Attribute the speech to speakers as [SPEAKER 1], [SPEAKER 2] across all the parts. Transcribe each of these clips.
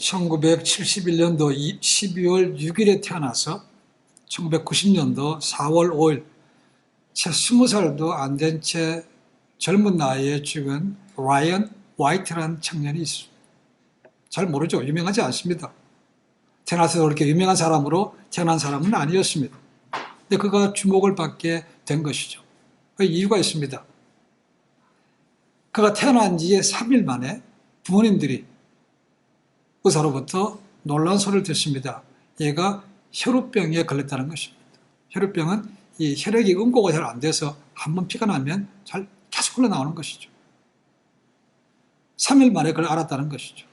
[SPEAKER 1] 1971년도 12월 6일에 태어나서 1990년도 4월 5일 채 20살도 안 된 채 젊은 나이에 죽은 라이언 화이트라는 청년이 있습니다. 잘 모르죠. 유명하지 않습니다. 태어나서 그렇게 유명한 사람으로 태어난 사람은 아니었습니다. 근데 그가 주목을 받게 된 것이죠. 그 이유가 있습니다. 그가 태어난 지 3일 만에 부모님들이 의사로부터 놀라운 소리를 듣습니다. 얘가 혈우병에 걸렸다는 것입니다. 혈우병은 이 혈액이 응고가 잘 안 돼서 한번 피가 나면 잘 계속 흘러나오는 것이죠. 3일 만에 그걸 알았다는 것이죠.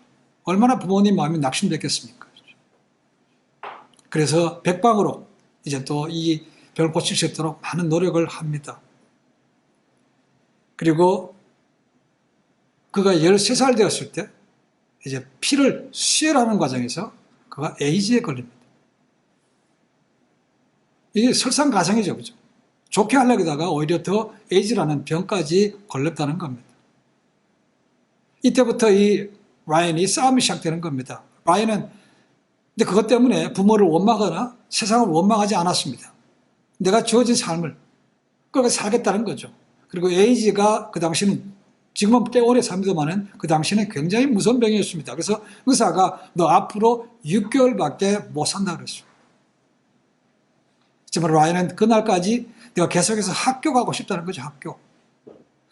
[SPEAKER 1] 얼마나 부모님 마음이 낙심됐겠습니까? 그래서 백방으로 이제 또 이 병을 고칠 수 있도록 많은 노력을 합니다. 그리고 그가 13살 되었을 때 이제 피를 수혈하는 과정에서 그가 에이즈에 걸립니다. 이게 설상가상이죠, 그죠? 좋게 하려다가 오히려 더 에이즈라는 병까지 걸렸다는 겁니다. 이때부터 이 라이언이 싸움이 시작되는 겁니다. 라이언은 근데 그것 때문에 부모를 원망하거나 세상을 원망하지 않았습니다. 내가 주어진 삶을 그렇게 살겠다는 거죠. 그리고 에이즈가 그 당시는 지금은 꽤 오래 삽니다만은 그 당시는 굉장히 무서운 병이었습니다. 그래서 의사가 너 앞으로 6개월밖에 못 산다 그랬어요. 하지만 라이언은 그날까지 내가 계속해서 학교 가고 싶다는 거죠, 학교.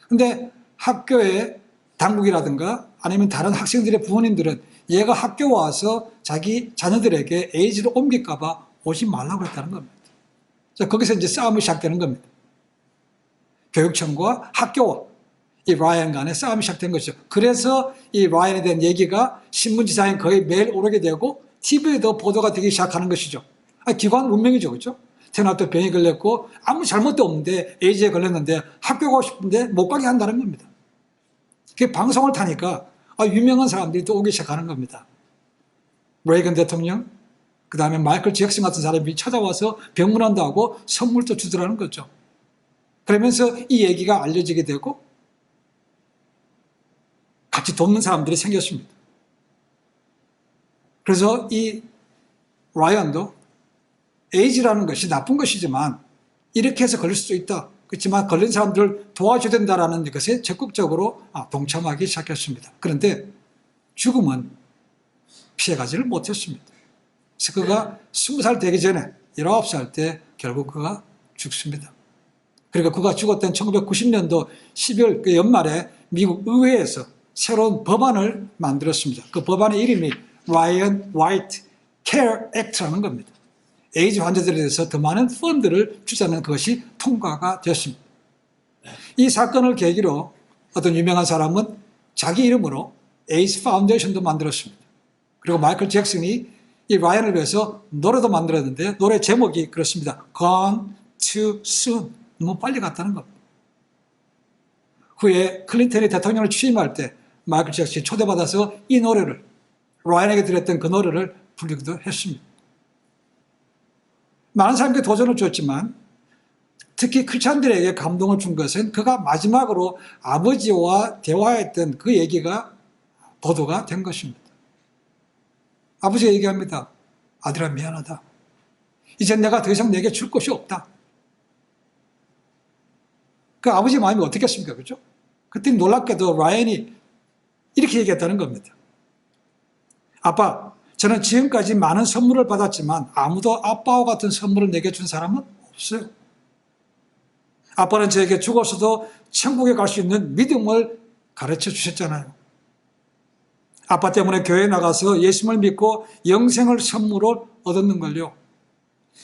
[SPEAKER 1] 근데 학교에 당국이라든가 아니면 다른 학생들의 부모님들은 얘가 학교 와서 자기 자녀들에게 에이즈를 옮길까봐 오지 말라고 했다는 겁니다. 자, 거기서 이제 싸움이 시작되는 겁니다. 교육청과 학교와 이 라이언 간에 싸움이 시작된 것이죠. 그래서 이 라이언에 대한 얘기가 신문지상에 거의 매일 오르게 되고 TV에도 보도가 되기 시작하는 것이죠. 기관 운명이죠, 그렇죠? 태어날 때 병이 걸렸고 아무 잘못도 없는데 에이즈에 걸렸는데 학교 가고 싶은데 못 가게 한다는 겁니다. 그게 방송을 타니까 유명한 사람들이 또 오기 시작하는 겁니다. 레이건 대통령, 그 다음에 마이클 잭슨 같은 사람이 찾아와서 병문안도 선물도 주더라는 거죠. 그러면서 이 얘기가 알려지게 되고 같이 돕는 사람들이 생겼습니다. 그래서 이 라이언도 에이즈라는 것이 나쁜 것이지만 이렇게 해서 걸릴 수도 있다. 그렇지만 걸린 사람들을 도와줘야 된다는 것에 적극적으로 동참하기 시작했습니다. 그런데 죽음은 피해가지를 못했습니다. 그래서 그가 20살 되기 전에 19살 때 결국 그가 죽습니다. 그리고 그가 죽었던 1990년도 12월 그 연말에 미국 의회에서 새로운 법안을 만들었습니다. 그 법안의 이름이 라이언 화이트 케어 액트라는 겁니다. 에이즈 환자들에 대해서 더 많은 펀드를 주자는 것이 통과가 되었습니다. 이 사건을 계기로 어떤 유명한 사람은 자기 이름으로 에이즈 파운데이션도 만들었습니다. 그리고 마이클 잭슨이 이 라이언을 위해서 노래도 만들었는데 노래 제목이 그렇습니다. Gone Too Soon. 너무 빨리 갔다는 겁니다. 후에 클린턴이 대통령을 취임할 때 마이클 잭슨이 초대받아서 이 노래를 라이언에게 드렸던 그 노래를 부르기도 했습니다. 많은 사람들이 도전을 줬지만 특히 크리스찬들에게 감동을 준 것은 그가 마지막으로 아버지와 대화했던 그 얘기가 보도가 된 것입니다. 아버지가 얘기합니다. 아들아 미안하다. 이제 내가 더 이상 내게 줄 것이 없다. 그 아버지 마음이 어떻겠습니까? 그렇죠? 그때 놀랍게도 라이언이 이렇게 얘기했다는 겁니다. 아빠, 저는 지금까지 많은 선물을 받았지만 아무도 아빠와 같은 선물을 내게 준 사람은 없어요. 아빠는 저에게 죽어서도 천국에 갈 수 있는 믿음을 가르쳐 주셨잖아요. 아빠 때문에 교회에 나가서 예수님을 믿고 영생을 선물로 얻었는 걸요.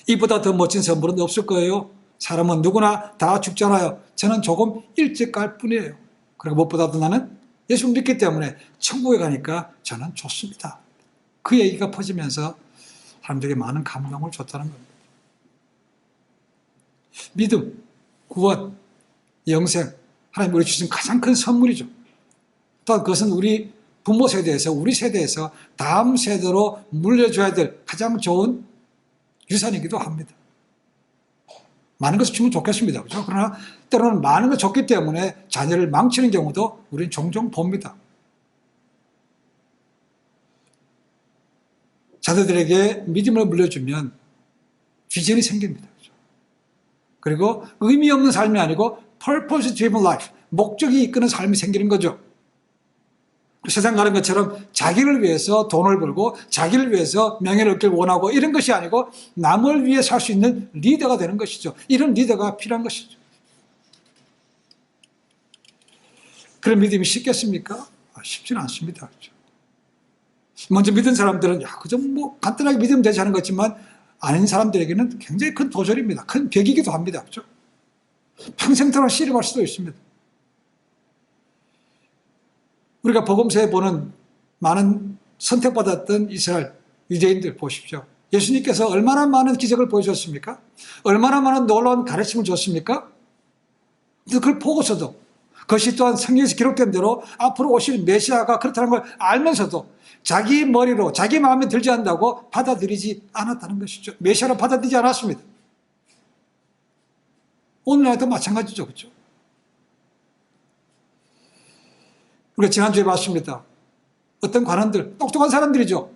[SPEAKER 1] 이보다 더 멋진 선물은 없을 거예요. 사람은 누구나 다 죽잖아요. 저는 조금 일찍 갈 뿐이에요. 그리고 무엇보다도 나는 예수 믿기 때문에 천국에 가니까 저는 좋습니다. 그 얘기가 퍼지면서 사람들에게 많은 감동을 줬다는 겁니다. 믿음, 구원, 영생, 하나님 우리 주신 가장 큰 선물이죠. 또 그것은 우리 부모 세대에서 우리 세대에서 다음 세대로 물려줘야 될 가장 좋은 유산이기도 합니다. 많은 것을 주면 좋겠습니다. 그렇죠? 그러나 때로는 많은 걸 줬기 때문에 자녀를 망치는 경우도 우리는 종종 봅니다. 자녀들에게 믿음을 물려주면 비전이 생깁니다. 그리고 의미 없는 삶이 아니고 purpose driven life, 목적이 이끄는 삶이 생기는 거죠. 세상 가는 것처럼 자기를 위해서 돈을 벌고 자기를 위해서 명예를 얻길 원하고 이런 것이 아니고 남을 위해 살 수 있는 리더가 되는 것이죠. 이런 리더가 필요한 것이죠. 그런 믿음이 쉽겠습니까? 쉽지는 않습니다. 먼저 믿은 사람들은 그저 간단하게 믿으면 되지 않은 것지만 아닌 사람들에게는 굉장히 큰 도전입니다. 큰 벽이기도 합니다. 그렇죠? 평생 동안 씨름할 수도 있습니다. 우리가 복음서에 보는 많은 선택받았던 이스라엘 유대인들 보십시오. 예수님께서 얼마나 많은 기적을 보여줬습니까? 얼마나 많은 놀라운 가르침을 줬습니까? 그걸 보고서도 그것이 또한 성경에서 기록된 대로 앞으로 오실 메시아가 그렇다는 걸 알면서도 자기 머리로 자기 마음에 들지 않는다고 받아들이지 않았다는 것이죠. 메시아로 받아들이지 않았습니다. 오늘날도 마찬가지죠. 그렇죠? 우리가 지난주에 봤습니다. 어떤 관원들, 똑똑한 사람들이죠.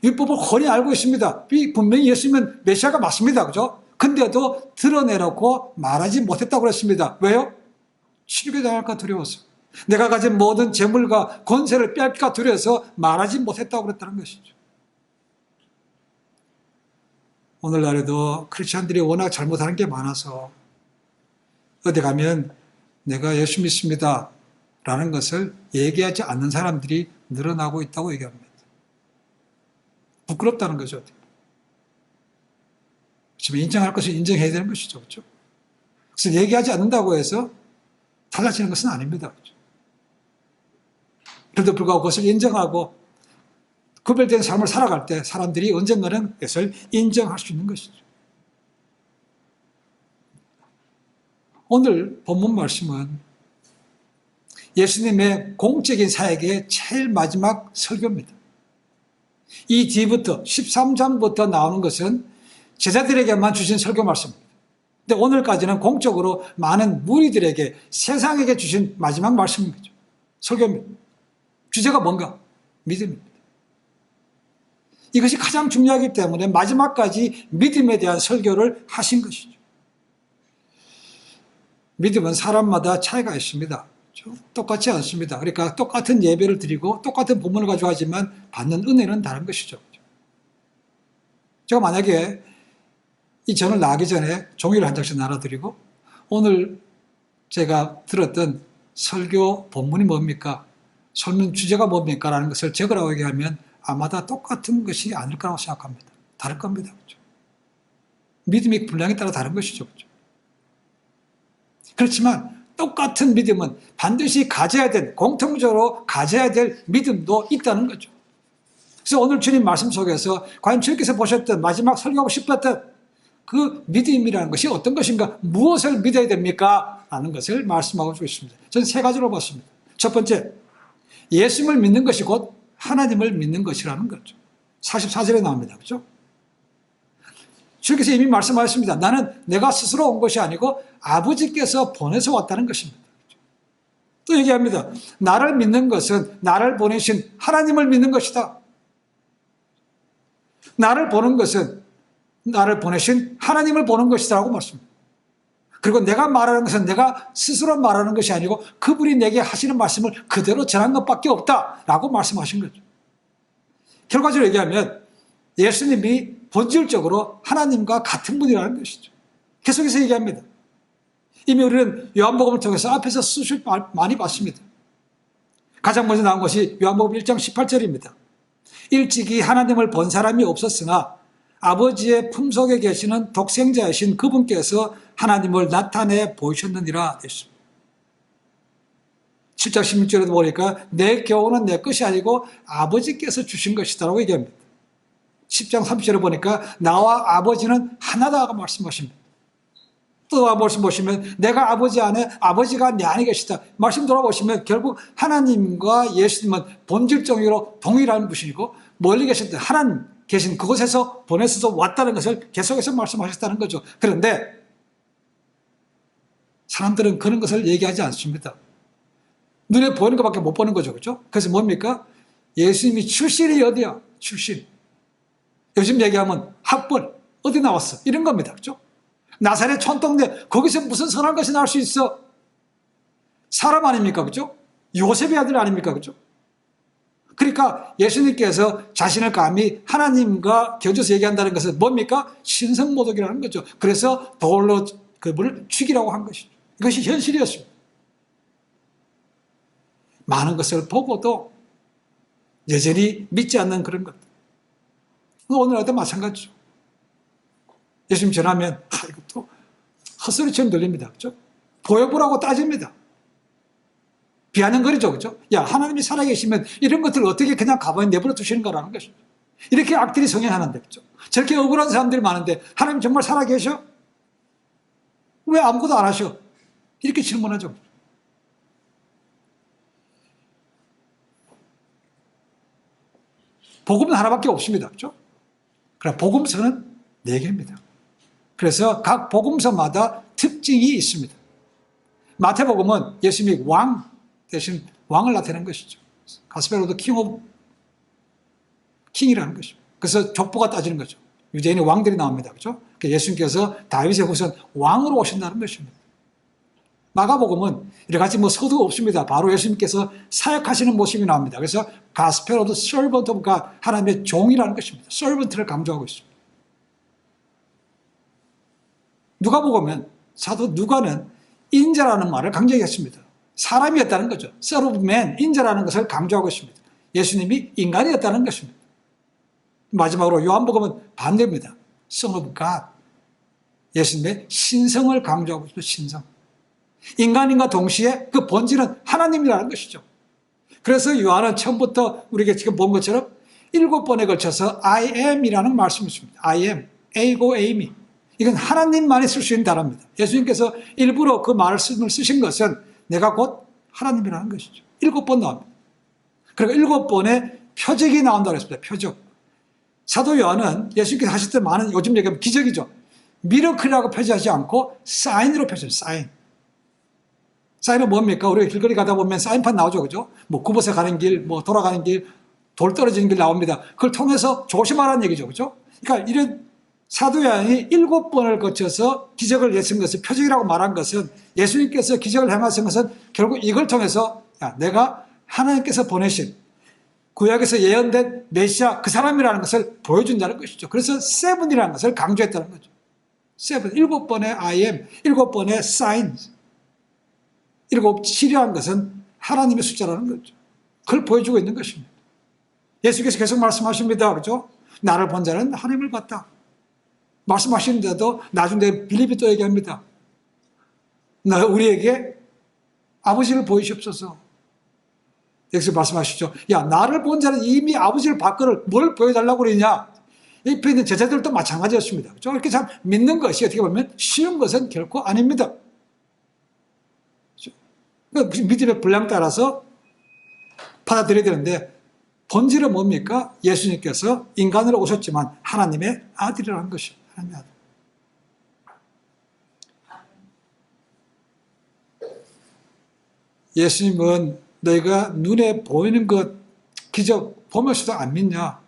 [SPEAKER 1] 율법을 훤히 알고 있습니다. 분명히 예수님은 메시아가 맞습니다. 그죠? 근데도 드러내놓고 말하지 못했다고 그랬습니다. 왜요? 치르게 당할까 두려워서. 내가 가진 모든 재물과 권세를 뺏길까 두려워서 말하지 못했다고 그랬다는 것이죠. 오늘날에도 크리스찬들이 워낙 잘못하는 게 많아서 어디 가면 내가 예수 믿습니다 라는 것을 얘기하지 않는 사람들이 늘어나고 있다고 얘기합니다. 부끄럽다는 거죠. 지금 인정할 것을 인정해야 되는 것이죠. 그렇죠? 그래서 얘기하지 않는다고 해서 달라지는 것은 아닙니다. 그렇죠? 그래도 불구하고 그것을 인정하고 구별된 삶을 살아갈 때 사람들이 언젠가는 그것을 인정할 수 있는 것이죠. 오늘 본문 말씀은 예수님의 공적인 사역의 제일 마지막 설교입니다. 이 뒤부터 13장부터 나오는 것은 제자들에게만 주신 설교 말씀입니다. 근데 오늘까지는 공적으로 많은 무리들에게 세상에게 주신 마지막 말씀입니다. 설교입니다. 주제가 뭔가? 믿음입니다. 이것이 가장 중요하기 때문에 마지막까지 믿음에 대한 설교를 하신 것이죠. 믿음은 사람마다 차이가 있습니다. 똑같지 않습니다. 그러니까 똑같은 예배를 드리고 똑같은 본문을 가지고 하지만 받는 은혜는 다른 것이죠. 제가 만약에 이 전을 나가기 전에 종이를 한 장씩 나눠드리고 오늘 제가 들었던 설교 본문이 뭡니까? 설문 주제가 뭡니까? 라는 것을 적으라고 얘기하면 아마 다 똑같은 것이 아닐 거라고 생각합니다. 다를 겁니다. 그렇죠? 믿음의 분량에 따라 다른 것이죠. 그렇죠? 그렇지만 똑같은 믿음은 반드시 가져야 될, 공통적으로 가져야 될 믿음도 있다는 거죠. 그래서 오늘 주님 말씀 속에서 과연 주님께서 보셨던 마지막 설교하고 싶었던 그 믿음이라는 것이 어떤 것인가, 무엇을 믿어야 됩니까? 라는 것을 말씀하고 있습니다. 저는 세 가지로 봤습니다. 첫 번째, 예수님을 믿는 것이 곧 하나님을 믿는 것이라는 거죠. 44절에 나옵니다. 그렇죠? 주님께서 이미 말씀하셨습니다. 나는 내가 스스로 온 것이 아니고 아버지께서 보내서 왔다는 것입니다. 또 얘기합니다. 나를 믿는 것은 나를 보내신 하나님을 믿는 것이다. 나를 보는 것은 나를 보내신 하나님을 보는 것이다 라고 말씀합니다. 그리고 내가 말하는 것은 내가 스스로 말하는 것이 아니고 그분이 내게 하시는 말씀을 그대로 전한 것밖에 없다라고 말씀하신 거죠. 결과적으로 얘기하면 예수님이 본질적으로 하나님과 같은 분이라는 것이죠. 계속해서 얘기합니다. 이미 우리는 요한복음을 통해서 앞에서 수십 많이 봤습니다. 가장 먼저 나온 것이 요한복음 1장 18절입니다. 일찍이 하나님을 본 사람이 없었으나 아버지의 품속에 계시는 독생자이신 그분께서 하나님을 나타내 보이셨느니라 했습니다. 7장 16절에도 보니까 내 교훈은 내 것이 아니고 아버지께서 주신 것이다 라고 얘기합니다. 10장 30절에 보니까 나와 아버지는 하나다가 말씀하십니다. 또 말씀 보시면 내가 아버지 안에 아버지가 내 안에 계시다. 말씀 돌아보시면 결국 하나님과 예수님은 본질적으로 동일한 분이고 멀리 계셨다. 하나님 계신 그곳에서 보내서 왔다는 것을 계속해서 말씀하셨다는 거죠. 그런데 사람들은 그런 것을 얘기하지 않습니다. 눈에 보이는 것밖에 못 보는 거죠. 그렇죠? 그래서 뭡니까? 예수님이 출신이 어디야? 출신. 요즘 얘기하면 학벌, 어디 나왔어? 이런 겁니다. 그죠? 나사렛 촌동네, 거기서 무슨 선한 것이 나올 수 있어? 사람 아닙니까? 그죠? 요셉의 아들 아닙니까? 그죠? 그러니까 예수님께서 자신을 감히 하나님과 겨져서 얘기한다는 것은 뭡니까? 신성모독이라는 거죠. 그래서 돌로 그분을 죽이라고 한 것이죠. 이것이 현실이었습니다. 많은 것을 보고도 여전히 믿지 않는 그런 것. 오늘도 마찬가지죠. 예수님 전하면 이것도 헛소리처럼 들립니다. 그죠? 보여보라고 따집니다. 비아냥거리죠. 그죠? 야, 하나님이 살아계시면 이런 것들을 어떻게 그냥 가만히 내버려 두시는 거라는 것이죠. 이렇게 악들이 성행하는데, 그죠? 저렇게 억울한 사람들이 많은데, 하나님 정말 살아계셔? 왜 아무것도 안 하셔? 이렇게 질문하죠. 복음은 하나밖에 없습니다. 그죠? 그럼 복음서는 4개입니다. 그래서 각 복음서마다 특징이 있습니다. 마태복음은 예수님이 왕 대신 왕을 나타내는 것이죠. 가스펠로도 킹이라는 것입니다. 그래서 족보가 따지는 거죠. 유대인의 왕들이 나옵니다. 그렇죠? 예수님께서 다윗의 후손 왕으로 오신다는 것입니다. 마가복음은 이래같이 서두 없습니다. 바로 예수님께서 사역하시는 모습이 나옵니다. 그래서 가스펠로도 servant of God, 하나님의 종이라는 것입니다. servant를 강조하고 있습니다. 누가복음은 사도 누가는 인자라는 말을 강조했습니다. 사람이었다는 거죠. Son of Man, 인자라는 것을 강조하고 있습니다. 예수님이 인간이었다는 것입니다. 마지막으로 요한복음은 반대입니다. Son of God, 예수님의 신성을 강조하고 있습니다. 신성. 인간인과 동시에 그 본질은 하나님이라는 것이죠. 그래서 요한은 처음부터 우리가 지금 본 것처럼 7번에 걸쳐서 I am이라는 말씀을 씁니다. I am, 에이고 에이미. 이건 하나님만이 쓸 수 있는 단어입니다. 예수님께서 일부러 그 말씀을 쓰신 것은 내가 곧 하나님이라는 것이죠. 7번 나옵니다. 그리고 7번의 표적이 나온다고 했습니다. 표적. 사도 요한은 예수님께서 하셨던 많은, 요즘 얘기하면 기적이죠. 미러클이라고 표시하지 않고 사인으로 표시해요. 사인. 사인은 뭡니까? 우리가 길거리 가다 보면 사인판 나오죠. 그죠? 굽어서 가는 길, 돌아가는 길, 돌 떨어지는 길 나옵니다. 그걸 통해서 조심하라는 얘기죠. 그죠? 그러니까 이런 사도 요한이 7번을 거쳐서 기적을 예수님 것을 표적이라고 말한 것은, 예수님께서 기적을 행하신 것은 결국 이걸 통해서 내가 하나님께서 보내신 구약에서 예언된 메시아 그 사람이라는 것을 보여준다는 것이죠. 그래서 세븐이라는 것을 강조했다는 거죠. 세븐, 7번의 I am, 7번의 signs, 7이라는 것은 하나님의 숫자라는 거죠. 그걸 보여주고 있는 것입니다. 예수께서 계속 말씀하십니다. 그죠? 나를 본 자는 하나님을 봤다. 말씀하시는데도 나중에 빌립이 또 얘기합니다. 우리에게 아버지를 보이시옵소서. 여기서 말씀하시죠. 야, 나를 본 자는 이미 아버지를 봤거늘 뭘 보여달라고 그러냐. 옆에 있는 제자들도 마찬가지였습니다. 그렇죠? 이렇게 참 믿는 것이 어떻게 보면 쉬운 것은 결코 아닙니다. 그렇죠? 믿음의 분량 따라서 받아들여야 되는데, 본질은 뭡니까? 예수님께서 인간으로 오셨지만 하나님의 아들이라는 것입니다. 하나님의 아들. 예수님은 너희가 눈에 보이는 것, 기적 보면서도 안 믿냐?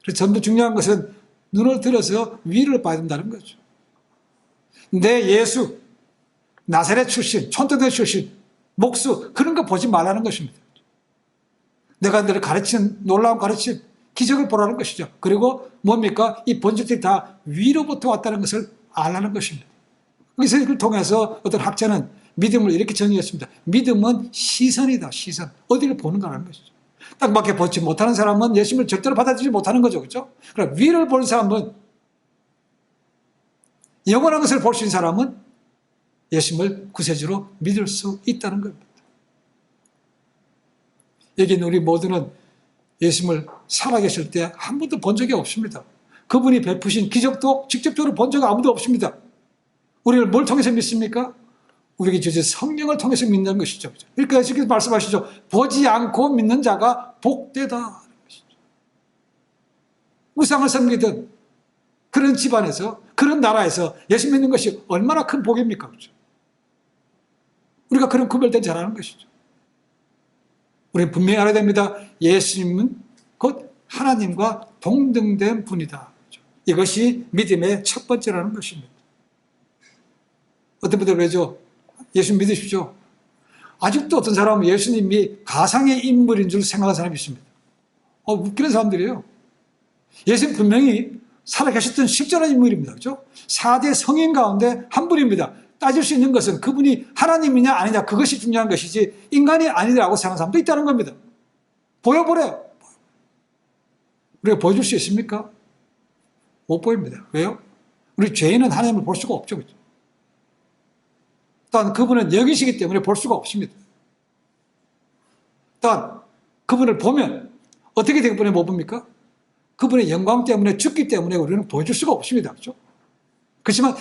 [SPEAKER 1] 그래서 전부 중요한 것은 눈을 들어서 위를 봐야 된다는 거죠. 내 예수, 나사렛 출신, 촌동네 출신, 목수, 그런 거 보지 말라는 것입니다. 내가 너를 가르치는 놀라운 가르침, 기적을 보라는 것이죠. 그리고 뭡니까? 이 본질들이 다 위로부터 왔다는 것을 알라는 것입니다. 그래서 이걸 통해서 어떤 학자는 믿음을 이렇게 정의했습니다. 믿음은 시선이다, 시선. 어디를 보는 거라는 것이죠. 딱 맞게 보지 못하는 사람은 예수님을 절대로 받아들이지 못하는 거죠. 그렇죠? 그럼 위를 보는 사람은, 영원한 것을 볼 수 있는 사람은 예수님을 구세주로 믿을 수 있다는 겁니다. 여기 있는 우리 모두는 예수님을 살아계실 때 한 번도 본 적이 없습니다. 그분이 베푸신 기적도 직접적으로 본 적 아무도 없습니다. 우리를 뭘 통해서 믿습니까? 우리에게 주신 성령을 통해서 믿는 것이죠. 그러니까 예수께서 말씀하시죠. 보지 않고 믿는 자가 복되다. 우상을 섬기던 그런 집안에서, 그런 나라에서 예수 믿는 것이 얼마나 큰 복입니까? 그렇죠? 우리가 그런 구별된 자라는 것이죠. 우리는 분명히 알아야 됩니다. 예수님은 곧 하나님과 동등된 분이다. 그렇죠? 이것이 믿음의 첫 번째라는 것입니다. 어떤 분들 그러죠. 예수 믿으십시오. 아직도 어떤 사람은 예수님이 가상의 인물인 줄 생각하는 사람이 있습니다. 웃기는 사람들이에요. 예수님 분명히 살아계셨던 실존한 인물입니다. 그렇죠? 4대 성인 가운데 한 분입니다. 따질 수 있는 것은 그분이 하나님이냐 아니냐 그것이 중요한 것이지 인간이 아니라고 생각하는 사람도 있다는 겁니다. 보여버려요. 우리가 보여줄 수 있습니까? 못 보입니다. 왜요? 우리 죄인은 하나님을 볼 수가 없죠. 그렇죠? 또한 그분은 여기시기 때문에 볼 수가 없습니다. 또한 그분을 보면 어떻게 되기 때문에 못 봅니까? 그분의 영광 때문에 죽기 때문에 우리는 보여줄 수가 없습니다. 그렇죠? 그렇지만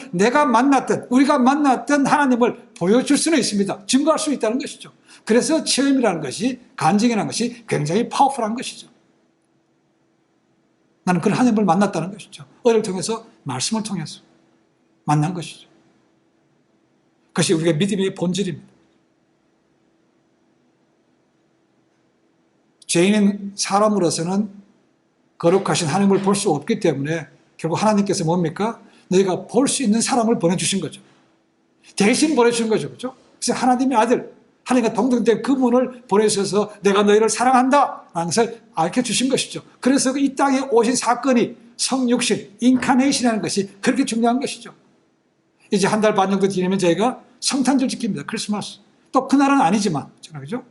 [SPEAKER 1] 우리가 만났던 하나님을 보여줄 수는 있습니다. 증거할 수 있다는 것이죠. 그래서 체험이라는 것이, 간증이라는 것이 굉장히 파워풀한 것이죠. 나는 그런 하나님을 만났다는 것이죠. 은혜를 통해서, 말씀을 통해서 만난 것이죠. 그것이 우리의 믿음의 본질입니다. 죄인인 사람으로서는 거룩하신 하나님을 볼 수 없기 때문에 결국 하나님께서 뭡니까? 너희가 볼 수 있는 사람을 보내주신 거죠. 대신 보내주신 거죠. 그렇죠? 그래서 하나님의 아들, 하나님과 동등된 그분을 보내셔서 내가 너희를 사랑한다 라는 것을 알려주신 것이죠. 그래서 이 땅에 오신 사건이 성육신, 인카네이션이라는 것이 그렇게 중요한 것이죠. 이제 한 달 반 정도 지나면 저희가 성탄절 지킵니다. 크리스마스. 또 그날은 아니지만, 그죠?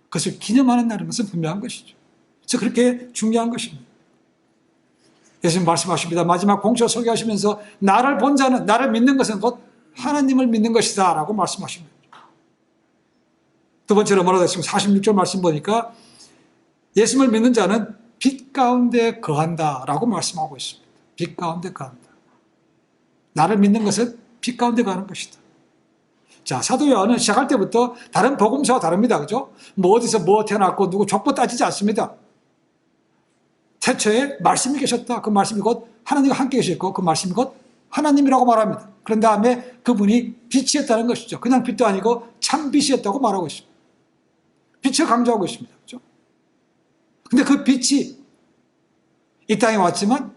[SPEAKER 1] 그것을 기념하는 날인 것은 분명한 것이죠. 그래서 그렇게 중요한 것입니다. 예수님 말씀하십니다. 마지막 공처 소개하시면서 나를 본 자는, 나를 믿는 것은 곧 하나님을 믿는 것이다 라고 말씀하십니다. 두 번째로 뭐라고 했습니까? 46절 말씀 보니까 예수님을 믿는 자는 빛 가운데 거한다 라고 말씀하고 있습니다. 빛 가운데 거한다. 나를 믿는 것은 빛 가운데 거하는 것이다. 자, 사도 요한은 시작할 때부터 다른 복음서와 다릅니다. 그죠? 뭐 어디서 뭐 태어났고 누구 족보 따지지 않습니다. 태초에 말씀이 계셨다. 그 말씀이 곧 하나님과 함께 계셨고 그 말씀이 곧 하나님이라고 말합니다. 그런 다음에 그분이 빛이었다는 것이죠. 그냥 빛도 아니고 참 빛이었다고 말하고 있습니다. 빛을 강조하고 있습니다. 그렇죠? 근데 그 빛이 이 땅에 왔지만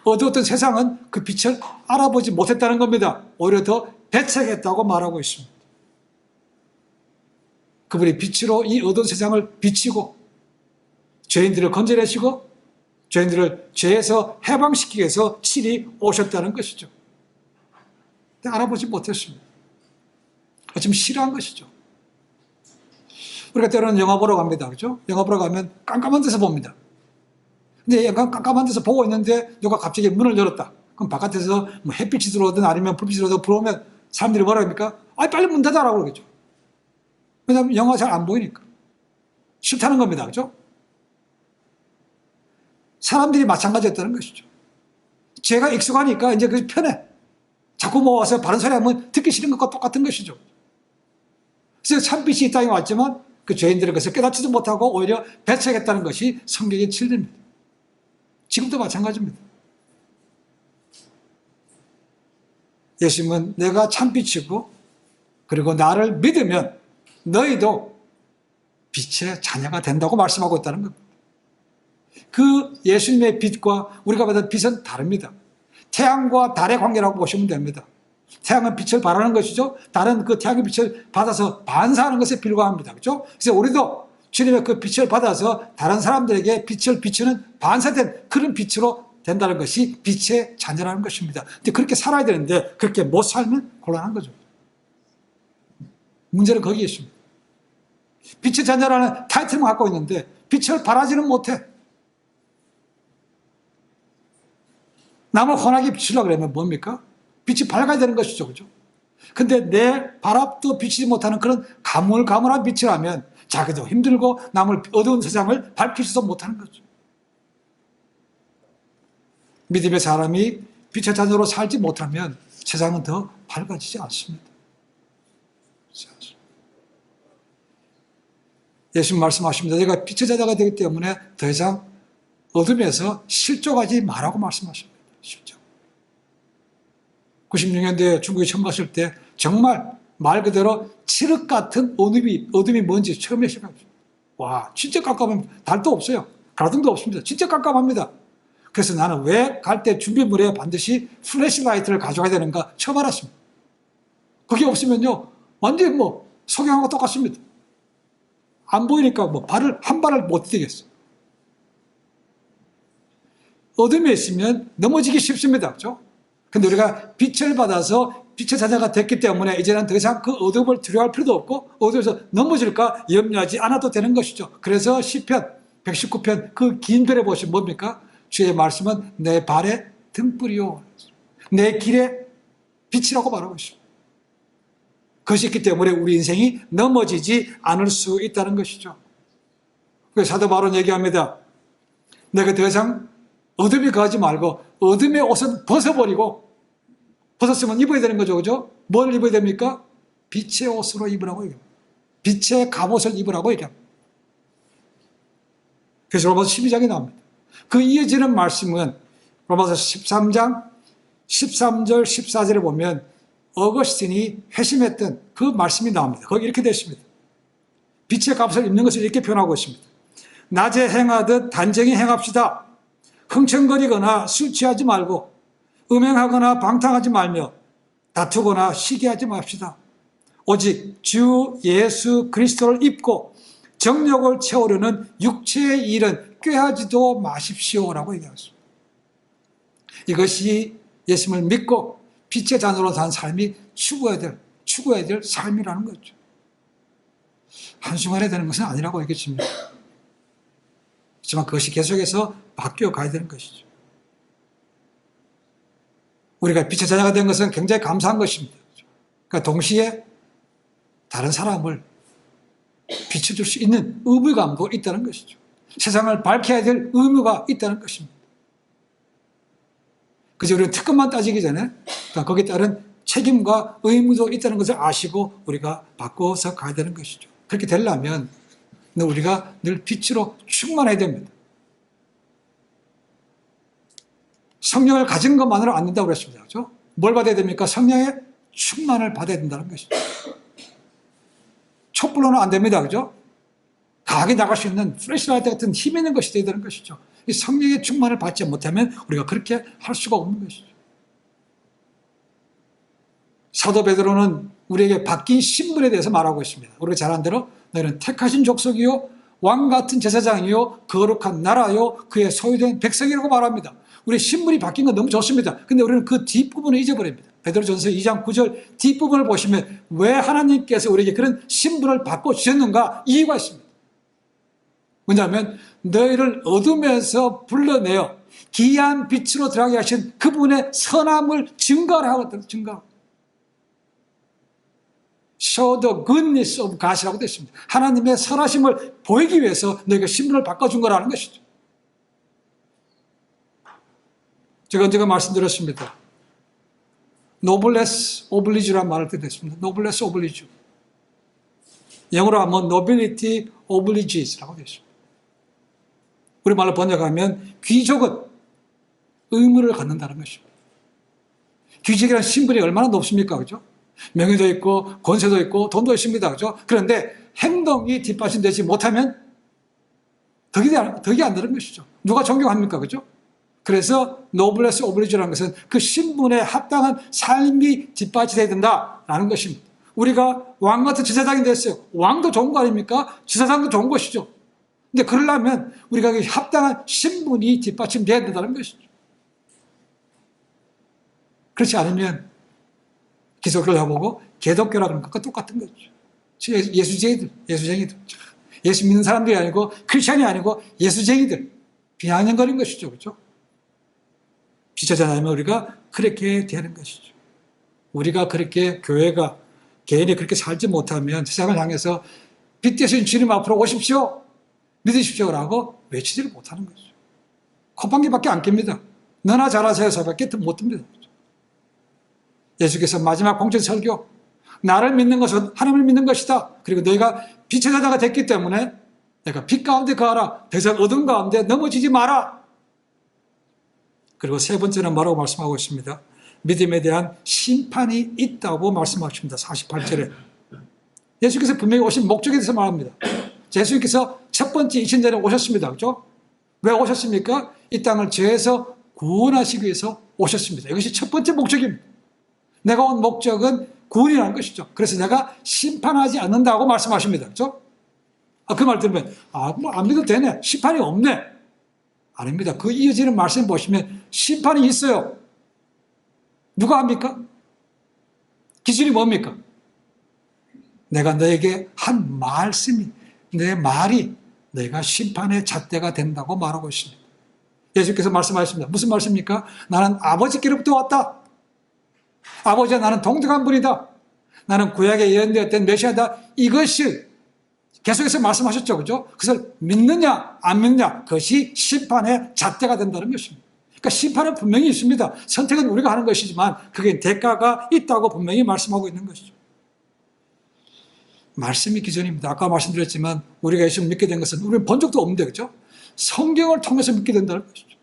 [SPEAKER 1] 어두웠던 세상은 그 빛을 알아보지 못했다는 겁니다. 오히려 더 배척했다고 말하고 있습니다. 그분이 빛으로 이 어두운 세상을 비치고 죄인들을 건져내시고 죄인들을 죄에서 해방시키기 위해서 친히 오셨다는 것이죠. 근데 알아보지 못했습니다. 지금 싫어한 것이죠. 우리가 때로는 영화 보러 갑니다. 그죠? 영화 보러 가면 깜깜한 데서 봅니다. 근데 약간 깜깜한 데서 보고 있는데 누가 갑자기 문을 열었다. 그럼 바깥에서 뭐 햇빛이 들어오든 아니면 불빛이 들어오면 사람들이 뭐라 합니까? 빨리 문 닫아라고 그러겠죠. 왜냐하면 영화가 잘 안 보이니까. 싫다는 겁니다. 그죠? 사람들이 마찬가지였다는 것이죠. 제가 익숙하니까 이제 그게 편해. 자꾸 모아서 바른 소리 하면 듣기 싫은 것과 똑같은 것이죠. 그래서 참빛이 이 땅에 왔지만 그 죄인들은 그것을 깨닫지도 못하고 오히려 배척했다는 것이 성경의 진리입니다. 지금도 마찬가지입니다. 예수님은 내가 참빛이고 그리고 나를 믿으면 너희도 빛의 자녀가 된다고 말씀하고 있다는 겁니다. 그 예수님의 빛과 우리가 받은 빛은 다릅니다. 태양과 달의 관계라고 보시면 됩니다. 태양은 빛을 발하는 것이죠. 달은 그 태양의 빛을 받아서 반사하는 것에 불과합니다. 그렇죠? 그래서 우리도 주님의 그 빛을 받아서 다른 사람들에게 빛을 비추는 반사된 그런 빛으로 된다는 것이 빛의 자녀라는 것입니다. 근데 그렇게 살아야 되는데 그렇게 못 살면 곤란한 거죠. 문제는 거기에 있습니다. 빛의 자녀라는 타이틀만 갖고 있는데 빛을 발하지는 못해. 남을 환하게 비추려고 그러면 뭡니까? 빛이 밝아야 되는 것이죠. 그죠? 근데 내 발 앞도 비치지 못하는 그런 가물가물한 빛을 하면 자기도 힘들고 남을 어두운 세상을 밝히지도 못하는 거죠. 믿음의 사람이 빛의 자녀로 살지 못하면 세상은 더 밝아지지 않습니다. 예수님 말씀하십니다. 내가 빛의 자녀가 되기 때문에 더 이상 어둠에서 실족하지 말라고 말씀하십니다. 실족. 96년도에 중국에 처음 갔을 때 정말 말 그대로 칠흑 같은 어둠이 뭔지 처음 시작합니다. 와, 진짜 깜깜합니다. 달도 없어요. 가등도 없습니다. 진짜 깜깜합니다. 그래서 나는 왜 갈 때 준비물에 반드시 플래시라이트를 가져가야 되는가 처음 알았습니다. 그게 없으면요, 완전히 석양하고 똑같습니다. 안 보이니까 한 발을 못 디디겠어요. 어둠에 있으면 넘어지기 쉽습니다. 그렇죠? 근데 우리가 빛을 받아서 빛의 자녀가 됐기 때문에 이제는 더 이상 그 어둠을 두려워할 필요도 없고 어둠에서 넘어질까 염려하지 않아도 되는 것이죠. 그래서 시편 119편 그 긴 글에 보시면 뭡니까? 주의 말씀은 내 발의 등불이요, 내 길의 빛이라고 말하고 있습니다. 그것이 있기 때문에 우리 인생이 넘어지지 않을 수 있다는 것이죠. 그래서 사도 바울은 얘기합니다. 내가 더 이상 어둠이 거하지 말고 어둠의 옷은 벗어버리고, 벗었으면 입어야 되는 거죠. 그죠? 뭘 입어야 됩니까? 빛의 옷으로 입으라고 얘기합니다. 빛의 갑옷을 입으라고 얘기합니다. 그래서 로마서 12장이 나옵니다. 그 이어지는 말씀은 로마서 13장 13절 14절에 보면 어거스틴이 회심했던 그 말씀이 나옵니다. 거기 이렇게 되어 있습니다. 빛의 갑옷을 입는 것을 이렇게 표현하고 있습니다. 낮에 행하듯 단정히 행합시다. 흥청거리거나 술 취하지 말고 음행하거나 방탕하지 말며 다투거나 시기하지 맙시다. 오직 주 예수 그리스도를 입고 정욕을 채우려는 육체의 일은 꾀하지도 마십시오라고 얘기하셨습니다. 이것이 예수님을 믿고 빛의 자녀로 산 삶이 추구해야 될 삶이라는 거죠. 한순간에 되는 것은 아니라고 얘기했습니다. 하지만 그것이 계속해서 바뀌어 가야 되는 것이죠. 우리가 빛의 자녀가 된 것은 굉장히 감사한 것입니다. 그러니까 동시에 다른 사람을 비춰줄 수 있는 의무감도 있다는 것이죠. 세상을 밝혀야 될 의무가 있다는 것입니다. 그래서 우리는 특권만 따지기 전에 거기에 따른 책임과 의무도 있다는 것을 아시고 우리가 바꿔서 가야 되는 것이죠. 그렇게 되려면 우리가 늘 빛으로 충만해야 됩니다. 성령을 가진 것만으로 안 된다고 그랬습니다. 그렇죠? 뭘 받아야 됩니까? 성령의 충만을 받아야 된다는 것이죠. 촛불로는 안 됩니다. 그죠? 강하게 나갈 수 있는 플래시라이트 같은 힘 있는 것이 되어야 되는 것이죠. 이 성령의 충만을 받지 못하면 우리가 그렇게 할 수가 없는 것이죠. 사도 베드로는 우리에게 바뀐 신분에 대해서 말하고 있습니다. 우리가 잘 아는 대로 너희는 택하신 족속이요 왕 같은 제사장이요 거룩한 나라요 그의 소유된 백성이라고 말합니다. 우리 신분이 바뀐 건 너무 좋습니다. 근데 우리는 그 뒷부분을 잊어버립니다. 베드로전서 2장 9절 뒷부분을 보시면 왜 하나님께서 우리에게 그런 신분을 바꿔주셨는가 이유가 있습니다. 뭐냐면 너희를 어둠에서 불러내어 기이한 빛으로 들어가게 하신 그분의 선함을 증거하거든요. 증거. Show the goodness of God이라고 되어 있습니다. 하나님의 선하심을 보이기 위해서 너희가 신분을 바꿔준 거라는 것이죠. 제가 언제가 말씀드렸습니다. noblesse oblige라는 말을 듣겠습니다. noblesse oblige. 영어로 하면 nobility obliges라고 되어 있습니다. 우리말로 번역하면 귀족은 의무를 갖는다는 것입니다. 귀족이라는 신분이 얼마나 높습니까? 그죠? 명예도 있고 권세도 있고 돈도 있습니다. 그죠? 그런데 행동이 뒷받침되지 못하면 덕이 안 되는 것이죠. 누가 존경합니까? 그죠? 그래서 노블레스 오블리주라는 것은 그 신분에 합당한 삶이 뒷받침돼야 된다라는 것입니다. 우리가 왕 같은 제사장이 됐어요. 왕도 좋은 거 아닙니까? 제사장도 좋은 것이죠. 근데 그러려면 우리가 합당한 신분이 뒷받침돼야 된다는 것이죠. 그렇지 않으면 기독교를 해보고 개독교라는 것과 똑같은 거죠. 예수쟁이들. 예수 믿는 사람들이 아니고 크리스찬이 아니고 예수쟁이들. 비아냥거리는 것이죠. 그렇죠? 비춰자면 우리가 그렇게 되는 것이죠. 우리가 그렇게 교회가 개인이 그렇게 살지 못하면 세상을 향해서 빛 되신 주님 앞으로 오십시오. 믿으십시오라고 외치지를 못하는 거죠. 콧방귀밖에 안 낍니다. 너나 잘하세요서밖에 못 듭니다. 예수께서 마지막 공천 설교, 나를 믿는 것은 하나님을 믿는 것이다. 그리고 너희가 빛의 자녀가 됐기 때문에 내가 빛 가운데 거하라. 더 이상 어둠 가운데 넘어지지 마라. 그리고 세 번째는 뭐라고 말씀하고 있습니다. 믿음에 대한 심판이 있다고 말씀하십니다. 48절에. 예수께서 분명히 오신 목적에 대해서 말합니다. 예수님께서 첫 번째 2000년에 오셨습니다. 그렇죠? 왜 오셨습니까? 이 땅을 죄에서 구원하시기 위해서 오셨습니다. 이것이 첫 번째 목적입니다. 내가 온 목적은 구원이라는 것이죠. 그래서 내가 심판하지 않는다고 말씀하십니다. 그렇죠? 그 말 들으면 뭐 안 믿어도 되네. 심판이 없네. 아닙니다. 그 이어지는 말씀 보시면 심판이 있어요. 누가 합니까? 기준이 뭡니까? 내가 너에게 한 말씀이, 내 말이 내가 심판의 잣대가 된다고 말하고 있습니다. 예수께서 말씀하셨습니다. 무슨 말씀입니까? 나는 아버지께로부터 왔다. 아버지와 나는 동등한 분이다. 나는 구약에 예언되었던 메시아다. 이것을 계속해서 말씀하셨죠. 그죠? 그것을 믿느냐 안 믿느냐, 그것이 심판의 잣대가 된다는 것입니다. 그러니까 심판은 분명히 있습니다. 선택은 우리가 하는 것이지만 그게 대가가 있다고 분명히 말씀하고 있는 것이죠. 말씀이 기준입니다. 아까 말씀드렸지만 우리가 예수를 믿게 된 것은 우리는 본 적도 없는데, 그죠? 성경을 통해서 믿게 된다는 것이죠.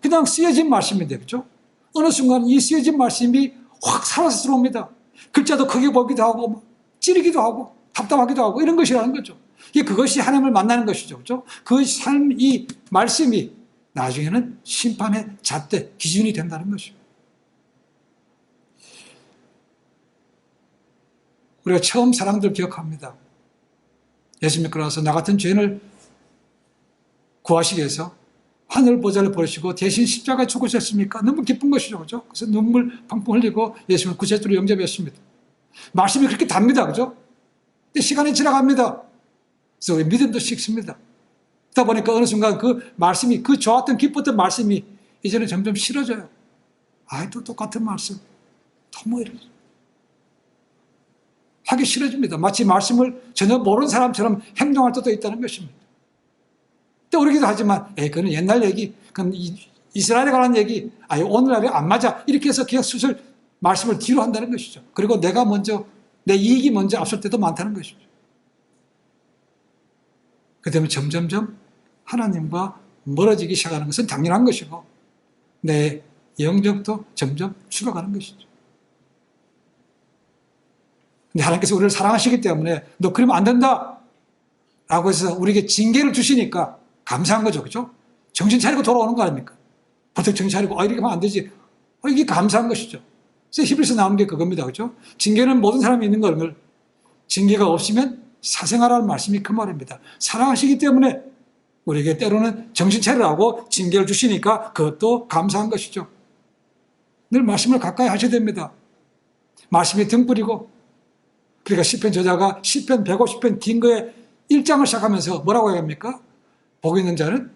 [SPEAKER 1] 그냥 쓰여진 말씀인데, 그죠? 어느 순간 이 쓰여진 말씀이 확 살아서 들어옵니다. 글자도 크게 보기도 하고 찌르기도 하고 답답하기도 하고 이런 것이라는 거죠. 그것이 하나님을 만나는 것이죠. 그죠? 그 삶, 이 말씀이 나중에는 심판의 잣대, 기준이 된다는 것이죠. 우리가 처음 사랑들 기억합니다. 예수 믿고 나서 나 같은 죄인을 구하시기 위해서 하늘 보좌를 버리시고 대신 십자가에 죽으셨습니까? 너무 기쁜 것이죠. 그죠? 그래서 눈물 펑펑 흘리고 예수님을 구세주로 영접했습니다. 말씀이 그렇게 답니다. 그죠? 근데 시간이 지나갑니다. 그래서 우리 믿음도 식습니다. 그러다 보니까 어느 순간 그 말씀이, 그 좋았던 기뻤던 말씀이 이제는 점점 싫어져요. 또 똑같은 말씀. 또 뭐 이러지. 하기 싫어집니다. 마치 말씀을 전혀 모르는 사람처럼 행동할 때도 있다는 것입니다. 떠오르기도 하지만 그건 옛날 얘기, 그건 이스라엘에 관한 얘기, 오늘날에 안 맞아, 이렇게 해서 그냥 수술 말씀을 뒤로 한다는 것이죠. 그리고 내가 먼저, 내 이익이 먼저 앞설 때도 많다는 것이죠. 그 때문에 점점점 하나님과 멀어지기 시작하는 것은 당연한 것이고 내 영적도 점점 죽어가는 것이죠. 근데 하나님께서 우리를 사랑하시기 때문에 너 그러면 안 된다 라고 해서 우리에게 징계를 주시니까 감사한 거죠. 그죠? 정신 차리고 돌아오는 거 아닙니까? 버뜩 정신 차리고 이렇게 하면 안 되지. 이게 감사한 것이죠. 그래서 히브리서 나오는 게 그겁니다. 그죠? 징계는 모든 사람이 있는 걸, 징계가 없으면 사생활하는 말씀이 그 말입니다. 사랑하시기 때문에 우리에게 때로는 정신 차리라고 징계를 주시니까 그것도 감사한 것이죠. 늘 말씀을 가까이 하셔야 됩니다. 말씀이 등불이고, 그러니까 시편 저자가 시편 150편 긴 거에 1장을 시작하면서 뭐라고 얘기합니까? 복 있는 자는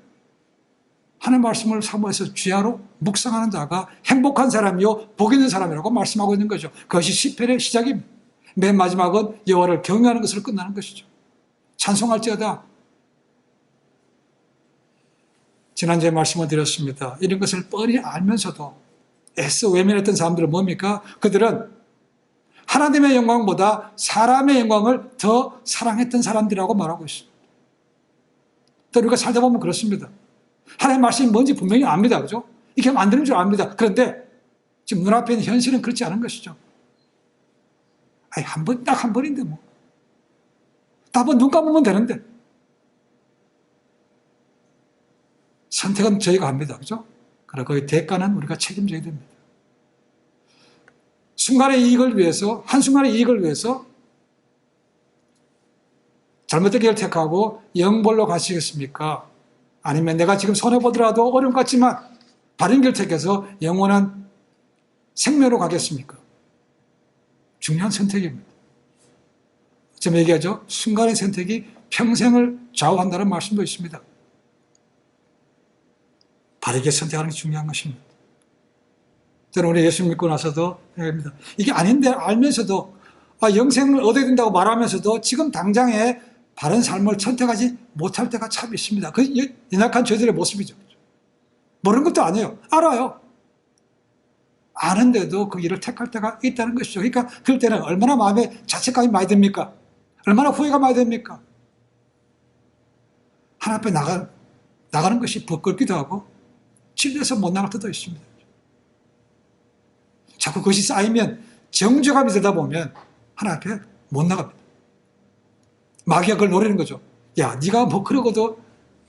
[SPEAKER 1] 하나님 말씀을 사모해서 주야로 묵상하는 자가 행복한 사람이요 복 있는 사람이라고 말씀하고 있는 거죠. 그것이 시편의 시작입니다. 맨 마지막은 여호와를 경외하는 것으로 끝나는 것이죠. 찬송할지어다. 지난주에 말씀을 드렸습니다. 이런 것을 뻔히 알면서도 애써 외면했던 사람들은 뭡니까? 그들은 하나님의 영광보다 사람의 영광을 더 사랑했던 사람들이라고 말하고 있습니다. 또 우리가 살다 보면 그렇습니다. 하나님의 말씀이 뭔지 분명히 압니다. 그죠? 이렇게 하면 안 되는 줄 압니다. 그런데 지금 눈앞에 있는 현실은 그렇지 않은 것이죠. 딱 한 번인데 뭐. 딱 한 번 눈 감으면 되는데. 선택은 저희가 합니다. 그죠? 그러나 거의 대가는 우리가 책임져야 됩니다. 순간의 이익을 위해서, 한순간의 이익을 위해서 잘못된 길을 택하고 영벌로 가시겠습니까? 아니면 내가 지금 손해보더라도 어려움 같지만 바른 길을 택해서 영원한 생명으로 가겠습니까? 중요한 선택입니다. 지금 얘기하죠. 순간의 선택이 평생을 좌우한다는 말씀도 있습니다. 바르게 선택하는 게 중요한 것입니다. 저는 우리 예수 믿고 나서도 생각합니다. 이게 아닌데 알면서도 영생을 얻어야 된다고 말하면서도 지금 당장에 바른 삶을 선택하지 못할 때가 참 있습니다. 그 연약한 저희들의 모습이죠. 모르는 것도 아니에요. 알아요. 아는데도 그 일을 택할 때가 있다는 것이죠. 그러니까 그럴 때는 얼마나 마음에 자책감이 많이 듭니까? 얼마나 후회가 많이 됩니까? 하나님 앞에 나가는 것이 부끄럽기도 하고 집에서 못 나갈 때도 있습니다. 자꾸 그것이 쌓이면 정죄감이 되다 보면 하나님 앞에 못 나갑니다. 마귀가 그걸 노리는 거죠. 야, 네가 뭐 그러고도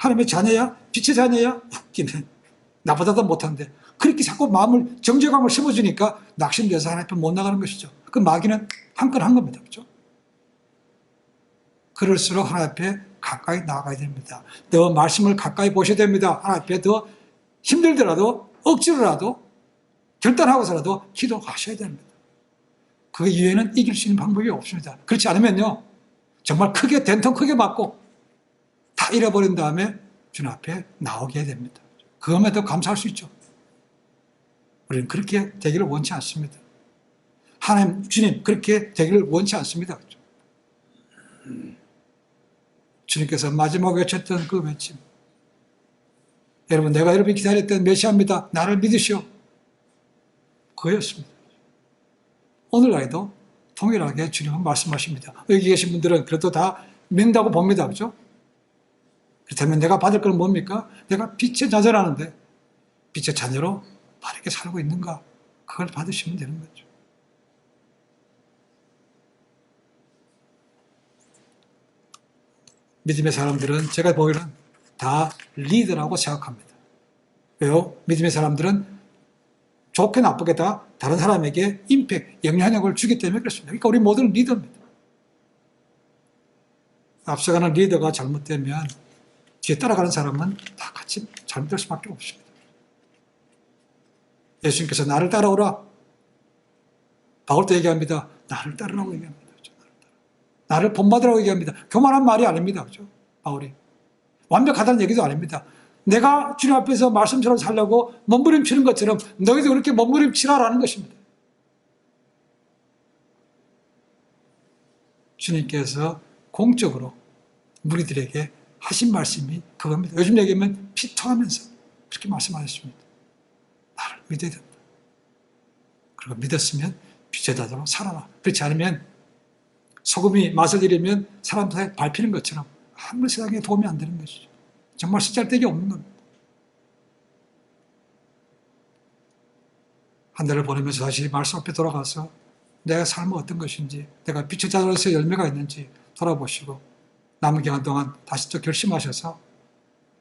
[SPEAKER 1] 하나님의 자녀야? 빛의 자녀야? 웃기네. 나보다도 못한데. 그렇게 자꾸 마음을, 정죄감을 심어주니까 낙심돼서 하나님 앞에 못 나가는 것이죠. 그 마귀는 한 건 한 겁니다. 그렇죠? 그럴수록 하나님 앞에 가까이 나아가야 됩니다. 더 말씀을 가까이 보셔야 됩니다. 하나님 앞에 더 힘들더라도 억지로라도 결단하고서라도 기도하셔야 됩니다. 그 이외에는 이길 수 있는 방법이 없습니다. 그렇지 않으면요, 정말 크게 된통 크게 맞고 다 잃어버린 다음에 주님 앞에 나오게 됩니다. 그것에도 감사할 수 있죠. 우리는 그렇게 되기를 원치 않습니다. 하나님, 주님 그렇게 되기를 원치 않습니다. 주님께서 마지막에 외쳤던 그 외침, 여러분, 내가 여러분이 기다렸던 메시아입니다. 나를 믿으시오. 그였습니다. 오늘날에도 동일하게 주님은 말씀하십니다. 여기 계신 분들은 그래도 다 믿는다고 봅니다. 그렇죠? 그렇다면 내가 받을 건 뭡니까? 내가 빛의 자녀라는데 빛의 자녀로 바르게 살고 있는가? 그걸 받으시면 되는 거죠. 믿음의 사람들은 제가 보기에는 다 리더라고 생각합니다. 왜요? 믿음의 사람들은 좋게 나쁘게 다 다른 사람에게 임팩, 영향력을 주기 때문에 그렇습니다. 그러니까 우리 모두는 리더입니다. 앞서가는 리더가 잘못되면 뒤에 따라가는 사람은 다 같이 잘못될 수밖에 없습니다. 예수님께서 나를 따라오라. 바울도 얘기합니다. 나를 따르라고 얘기합니다. 나를 본받으라고 얘기합니다. 교만한 말이 아닙니다. 그렇죠? 바울이. 완벽하다는 얘기도 아닙니다. 내가 주님 앞에서 말씀처럼 살려고 몸부림치는 것처럼 너희도 그렇게 몸부림치라라는 것입니다. 주님께서 공적으로 무리들에게 하신 말씀이 그겁니다. 요즘 얘기하면 피터하면서 그렇게 말씀하셨습니다. 나를 믿어야 된다. 그리고 믿었으면 빛의 자녀로 살아라. 그렇지 않으면 소금이 맛을 잃으면 사람들에 밟히는 것처럼 아무 세상에 도움이 안 되는 것이죠. 정말 쓰잘데기 없는 겁니다. 한 달을 보내면서 다시 말씀 앞에 돌아가서 내가 삶은 어떤 것인지, 내가 빛의 자녀로서 열매가 있는지 돌아보시고 남은 기간 동안 다시 또 결심하셔서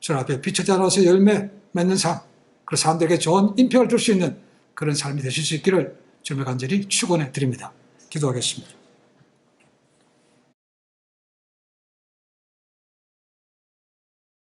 [SPEAKER 1] 주 앞에 빛의 자녀로서 열매 맺는 삶, 그 사람들에게 좋은 임팩을 줄 수 있는 그런 삶이 되실 수 있기를 주님의 간절히 축원해 드립니다. 기도하겠습니다.